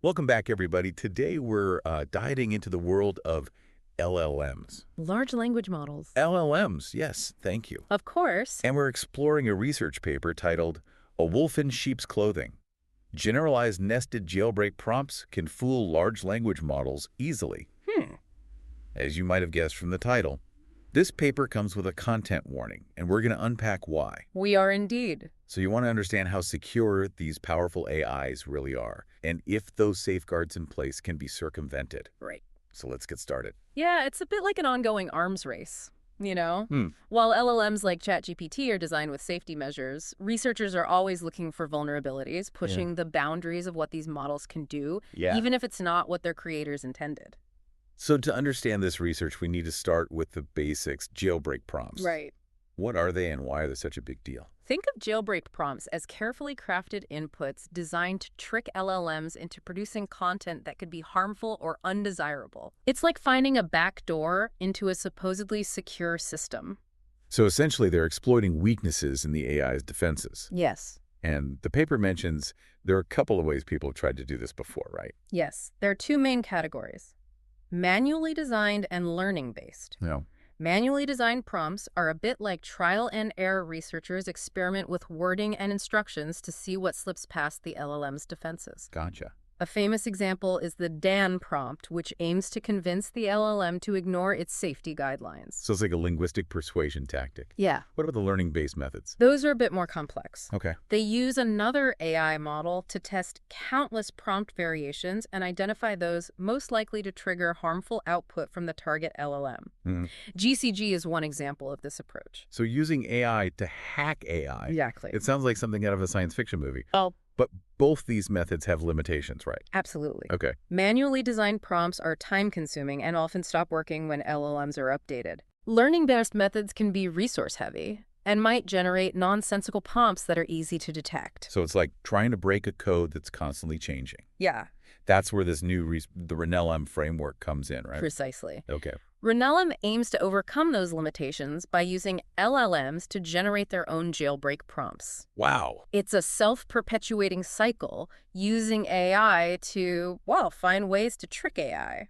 Welcome back, everybody. Today we're diving into the world of LLMs. Large language models. LLMs, yes, thank you. Of course. And we're exploring a research paper titled A Wolf in Sheep's Clothing. Generalized nested jailbreak prompts can fool large language models easily. As you might have guessed from the title, this paper comes with a content warning, and we're going to unpack why. We are indeed. So you want to understand how secure these powerful AIs really are, and if those safeguards in place can be circumvented. Right. So let's get started. Yeah, it's a bit like an ongoing arms race, you know? Hmm. While LLMs like ChatGPT are designed with safety measures, researchers are always looking for vulnerabilities, pushing the boundaries of what these models can do, even if it's not what their creators intended. So to understand this research, we need to start with the basics, jailbreak prompts. Right. What are they and why are they such a big deal? Think of jailbreak prompts as carefully crafted inputs designed to trick LLMs into producing content that could be harmful or undesirable. It's like finding a back door into a supposedly secure system. So essentially, they're exploiting weaknesses in the AI's defenses. Yes. And the paper mentions there are a couple of ways people have tried to do this before, right? Yes. There are two main categories: manually designed and learning-based. No. Manually designed prompts are a bit like trial and error. Researchers experiment with wording and instructions to see what slips past the LLM's defenses. Gotcha. A famous example is the Dan prompt, which aims to convince the LLM to ignore its safety guidelines. So it's like a linguistic persuasion tactic. Yeah. What about the learning-based methods? Those are a bit more complex. Okay. They use another AI model to test countless prompt variations and identify those most likely to trigger harmful output from the target LLM. GCG is one example of this approach. So using AI to hack AI. Exactly. It sounds like something out of a science fiction movie. Oh, But both these methods have limitations, right? absolutely. Okay. Manually designed prompts are time-consuming and often stop working when LLMs are updated. Learning-based methods can be resource-heavy and might generate nonsensical prompts that are easy to detect. So it's like trying to break a code that's constantly changing. Yeah, That's where this new the RenLM framework comes in, right? precisely. Okay. RenLM aims to overcome those limitations by using LLMs to generate their own jailbreak prompts. Wow. It's a self-perpetuating cycle using AI to, well, find ways to trick AI.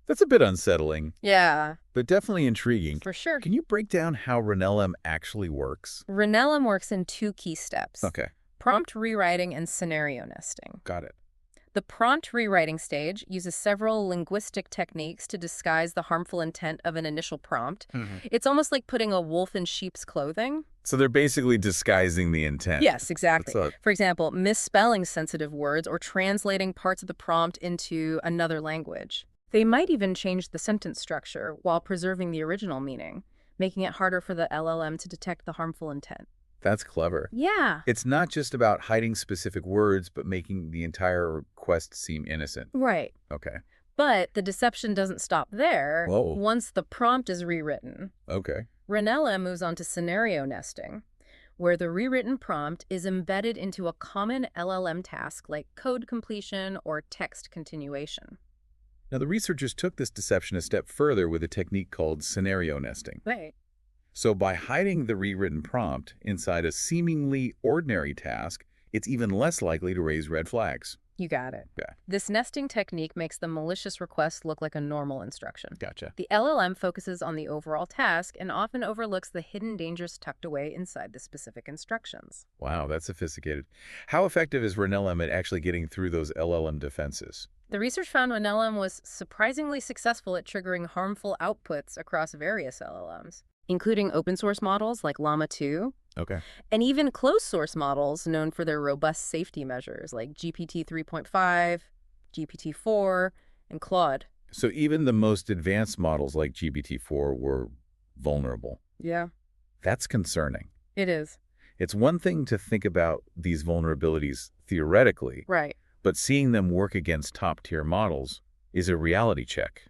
That's a bit unsettling, Yeah, but definitely intriguing. for sure. Can you break down how RenLM actually works? RenLM works in two key steps: Okay. prompt rewriting and scenario nesting. Got it. The prompt rewriting stage uses several linguistic techniques to disguise the harmful intent of an initial prompt. It's almost like putting a wolf in sheep's clothing. So they're basically disguising the intent. Yes, exactly. That's For example, misspelling sensitive words or translating parts of the prompt into another language. They might even change the sentence structure while preserving the original meaning, making it harder for the LLM to detect the harmful intent. That's clever. Yeah. It's not just about hiding specific words, but making the entire request seem innocent. Right. Okay. But the deception doesn't stop there. Whoa. Once the prompt is rewritten, Okay. RenLM moves on to scenario nesting, where the rewritten prompt is embedded into a common LLM task like code completion or text continuation. Now, the researchers took this deception a step further with a technique called scenario nesting. Right. So by hiding the rewritten prompt inside a seemingly ordinary task, it's even less likely to raise red flags. You got it. Okay. This nesting technique makes the malicious request look like a normal instruction. Gotcha. The LLM focuses on the overall task and often overlooks the hidden dangers tucked away inside the specific instructions. Wow, that's sophisticated. How effective is RenLM at actually getting through those LLM defenses? The research found RenLM was surprisingly successful at triggering harmful outputs across various LLMs, including open source models like Llama 2, Okay. and even closed source models known for their robust safety measures like GPT 3.5, GPT 4, and Claude. So even the most advanced models like GPT-4 were vulnerable. Yeah, That's concerning. it is. It's one thing to think about these vulnerabilities theoretically, Right. but seeing them work against top-tier models is a reality check.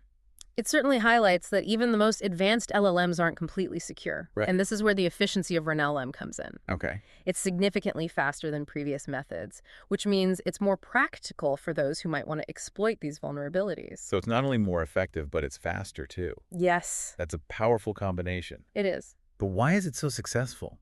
It certainly highlights that even the most advanced LLMs aren't completely secure. Right. And this is where the efficiency of RenLM comes in. Okay. It's significantly faster than previous methods, which means it's more practical for those who might want to exploit these vulnerabilities. So it's not only more effective, but it's faster too. Yes, That's a powerful combination. it is. But why is it so successful?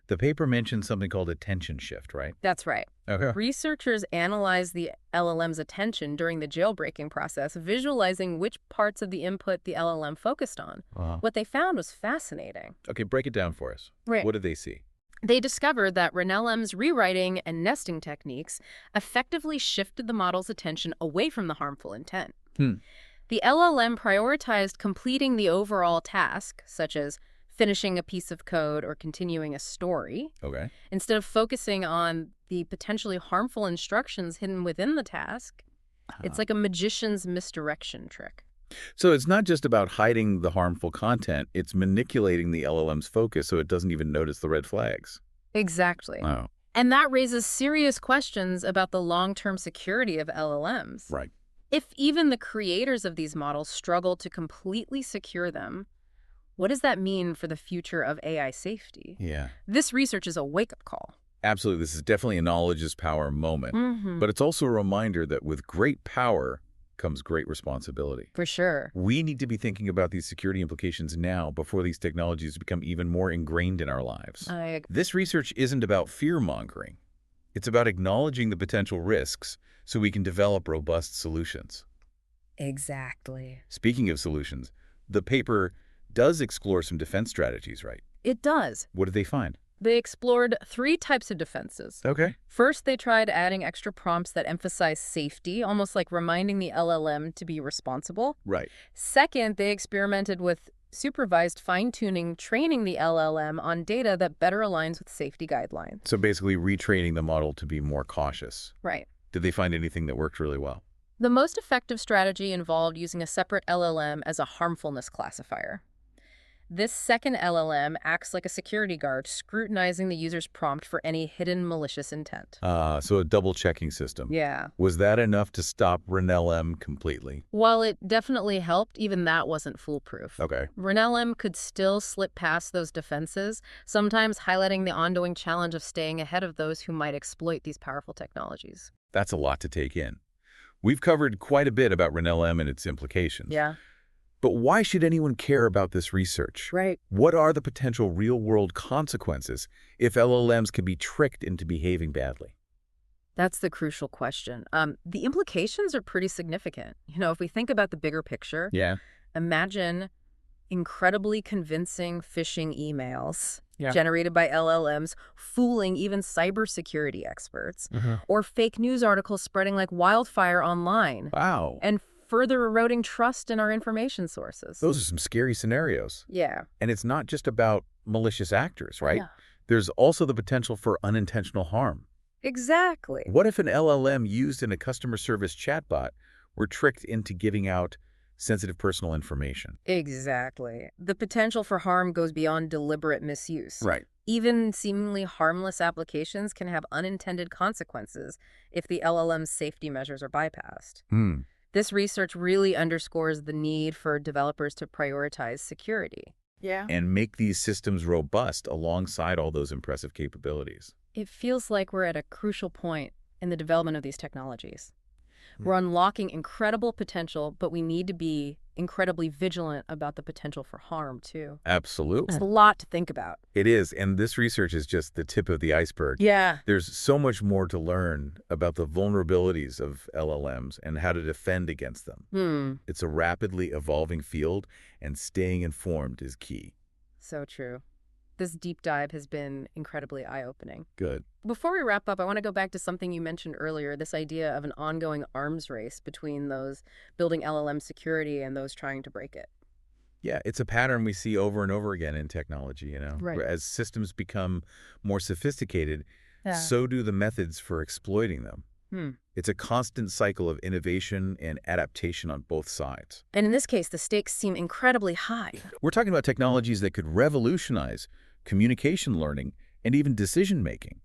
The paper mentioned something called attention shift, right? That's right. Okay. Researchers analyzed the LLM's attention during the jailbreaking process, visualizing which parts of the input the LLM focused on. What they found was fascinating. Okay, break it down for us. Right. What did they see? They discovered that LLM's rewriting and nesting techniques effectively shifted the model's attention away from the harmful intent. The LLM prioritized completing the overall task, such as finishing a piece of code or continuing a story, Okay. instead of focusing on the potentially harmful instructions hidden within the task. It's like a magician's misdirection trick. So it's not just about hiding the harmful content, it's manipulating the LLM's focus so it doesn't even notice the red flags. Exactly. Oh, And that raises serious questions about the long-term security of LLMs. right. If even the creators of these models struggle to completely secure them, what does that mean for the future of AI safety? Yeah. This research is a wake-up call. Absolutely. This is definitely a knowledge is power moment. But it's also a reminder that with great power comes great responsibility. For sure. We need to be thinking about these security implications now before these technologies become even more ingrained in our lives. This research isn't about fear-mongering. It's about acknowledging the potential risks so we can develop robust solutions. Exactly. Speaking of solutions, the paper does explore some defense strategies, right? It does. What did they find? They explored 3 types of defenses. Okay. First, they tried adding extra prompts that emphasize safety, almost like reminding the LLM to be responsible. Right. Second, they experimented with supervised fine-tuning, training the LLM on data that better aligns with safety guidelines. So basically retraining the model to be more cautious. Right. Did they find anything that worked really well? The most effective strategy involved using a separate LLM as a harmfulness classifier. This second LLM acts like a security guard, scrutinizing the user's prompt for any hidden malicious intent. So a double-checking system. Yeah. Was that enough to stop LLM completely? While it definitely helped, even that wasn't foolproof. Okay. LLM could still slip past those defenses, sometimes highlighting the ongoing challenge of staying ahead of those who might exploit these powerful technologies. That's a lot to take in. We've covered quite a bit about LLM and its implications. Yeah. But why should anyone care about this research? Right. What are the potential real-world consequences if LLMs can be tricked into behaving badly? That's the crucial question. The implications are pretty significant. If we think about the bigger picture, Yeah. imagine incredibly convincing phishing emails Yeah. generated by LLMs fooling even cybersecurity experts, or fake news articles spreading like wildfire online, Wow. and further eroding trust in our information sources. Those are some scary scenarios. Yeah. And it's not just about malicious actors, right? Yeah. There's also the potential for unintentional harm. Exactly. What if an LLM used in a customer service chatbot were tricked into giving out sensitive personal information? Exactly. The potential for harm goes beyond deliberate misuse. Right. Even seemingly harmless applications can have unintended consequences if the LLM's safety measures are bypassed. This research really underscores the need for developers to prioritize security. Yeah. And make these systems robust alongside all those impressive capabilities. It feels like we're at a crucial point in the development of these technologies. We're unlocking incredible potential, but we need to be incredibly vigilant about the potential for harm, too. Absolutely. It's a lot to think about. It is, and this research is just the tip of the iceberg. Yeah. There's so much more to learn about the vulnerabilities of LLMs and how to defend against them. It's a rapidly evolving field, and staying informed is key. So true. This deep dive has been incredibly eye-opening. Good. Before we wrap up, I want to go back to something you mentioned earlier, this idea of an ongoing arms race between those building LLM security and those trying to break it. Yeah, it's a pattern we see over and over again in technology, Right. As systems become more sophisticated, so do the methods for exploiting them. It's a constant cycle of innovation and adaptation on both sides. And in this case, the stakes seem incredibly high. We're talking about technologies that could revolutionize communication learning and even decision-making.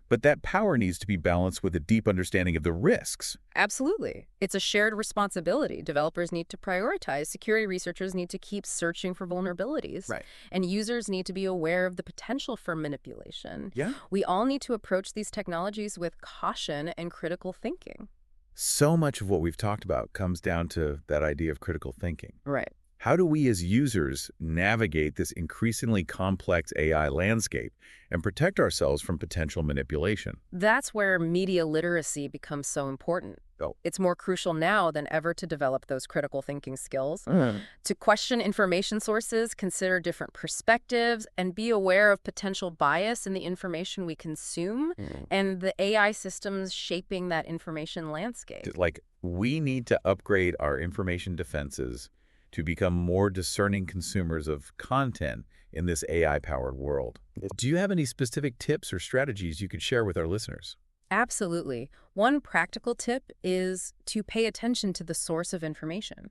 But that power needs to be balanced with a deep understanding of the risks. Absolutely. It's a shared responsibility. Developers need to prioritize. Security researchers need to keep searching for vulnerabilities. Right. And users need to be aware of the potential for manipulation. Yeah. We all need to approach these technologies with caution and critical thinking. So much of what we've talked about comes down to that idea of critical thinking. Right. How do we as users navigate this increasingly complex AI landscape and protect ourselves from potential manipulation? That's where media literacy becomes so important. Oh. It's more crucial now than ever to develop those critical thinking skills, to question information sources, consider different perspectives, and be aware of potential bias in the information we consume and the AI systems shaping that information landscape. Like, we need to upgrade our information defenses to become more discerning consumers of content in this AI-powered world. Do you have any specific tips or strategies you could share with our listeners? Absolutely. One practical tip is to pay attention to the source of information.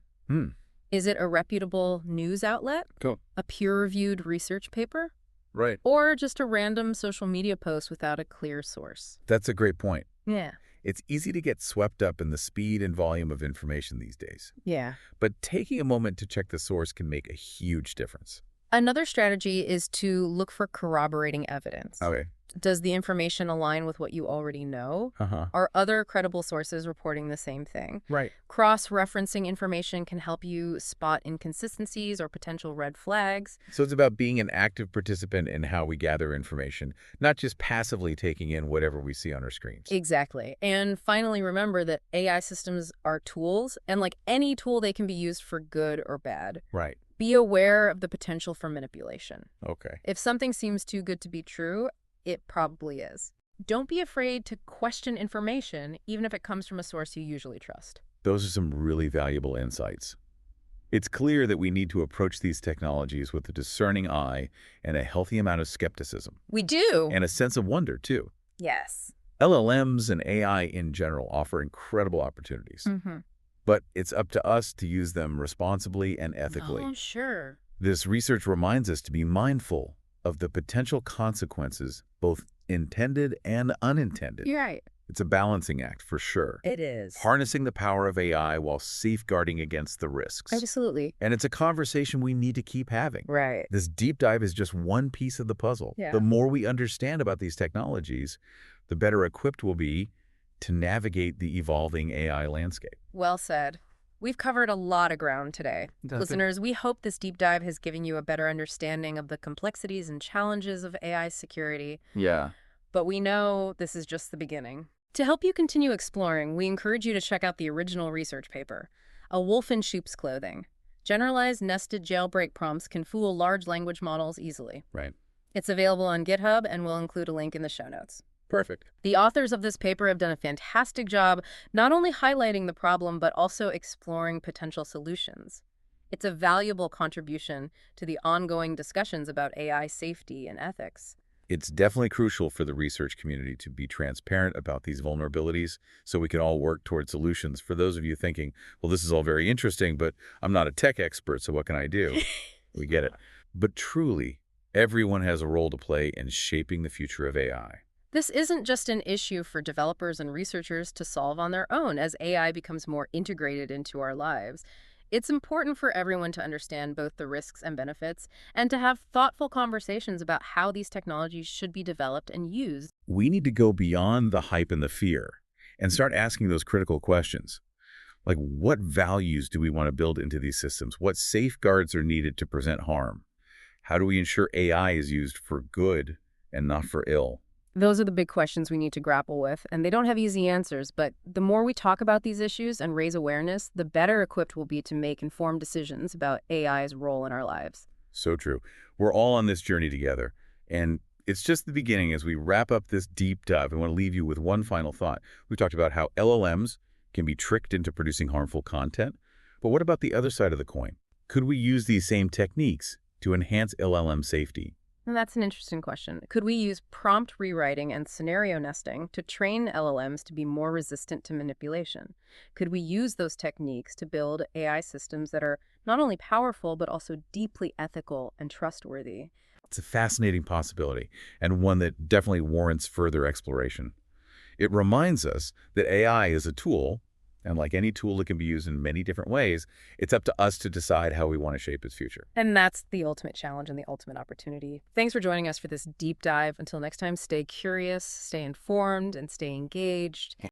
Is it a reputable news outlet? Cool. A peer-reviewed research paper? Right. Or just a random social media post without a clear source? That's a great point. Yeah. It's easy to get swept up in the speed and volume of information these days. Yeah. But taking a moment to check the source can make a huge difference. Another strategy is to look for corroborating evidence. Okay. Does the information align with what you already know? Are other credible sources reporting the same thing? Right. Cross-referencing information can help you spot inconsistencies or potential red flags. So it's about being an active participant in how we gather information, not just passively taking in whatever we see on our screens. Exactly. And finally, remember that AI systems are tools, and like any tool, they can be used for good or bad. Right. Be aware of the potential for manipulation. Okay. If something seems too good to be true, it probably is. Don't be afraid to question information, even if it comes from a source you usually trust. Those are some really valuable insights. It's clear that we need to approach these technologies with a discerning eye and a healthy amount of skepticism. We do. And a sense of wonder, too. Yes. LLMs and AI in general offer incredible opportunities. But it's up to us to use them responsibly and ethically. Oh, sure. This research reminds us to be mindful of the potential consequences, both intended and unintended. You're right. It's a balancing act, for sure. It is. Harnessing the power of AI while safeguarding against the risks. Absolutely. And it's a conversation we need to keep having. Right. This deep dive is just one piece of the puzzle. Yeah. The more we understand about these technologies, the better equipped we'll be to navigate the evolving AI landscape. Well said. We've covered a lot of ground today. Listeners, we hope this deep dive has given you a better understanding of the complexities and challenges of AI security. Yeah. But we know this is just the beginning. To help you continue exploring, we encourage you to check out the original research paper, A Wolf in Sheep's Clothing. Generalized nested jailbreak prompts can fool large language models easily. Right. It's available on GitHub, and we'll include a link in the show notes. Perfect. The authors of this paper have done a fantastic job not only highlighting the problem, but also exploring potential solutions. It's a valuable contribution to the ongoing discussions about AI safety and ethics. It's definitely crucial for the research community to be transparent about these vulnerabilities so we can all work toward solutions. For those of you thinking, well, this is all very interesting, but I'm not a tech expert, so what can I do? We get it. But truly, everyone has a role to play in shaping the future of AI. This isn't just an issue for developers and researchers to solve on their own as AI becomes more integrated into our lives. It's important for everyone to understand both the risks and benefits and to have thoughtful conversations about how these technologies should be developed and used. We need to go beyond the hype and the fear and start asking those critical questions. Like, what values do we want to build into these systems? What safeguards are needed to prevent harm? How do we ensure AI is used for good and not for ill? Those are the big questions we need to grapple with, and they don't have easy answers, but the more we talk about these issues and raise awareness, the better equipped we'll be to make informed decisions about AI's role in our lives. So true. We're all on this journey together, and it's just the beginning. As we wrap up this deep dive, I want to leave you with one final thought. We talked about how LLMs can be tricked into producing harmful content, but what about the other side of the coin? Could we use these same techniques to enhance LLM safety? And that's an interesting question. Could we use prompt rewriting and scenario nesting to train LLMs to be more resistant to manipulation? Could we use those techniques to build AI systems that are not only powerful, but also deeply ethical and trustworthy? It's a fascinating possibility, and one that definitely warrants further exploration. It reminds us that AI is a tool, and like any tool, it can be used in many different ways. It's up to us to decide how we want to shape its future. And that's the ultimate challenge and the ultimate opportunity. Thanks for joining us for this deep dive. Until next time, stay curious, stay informed, and stay engaged.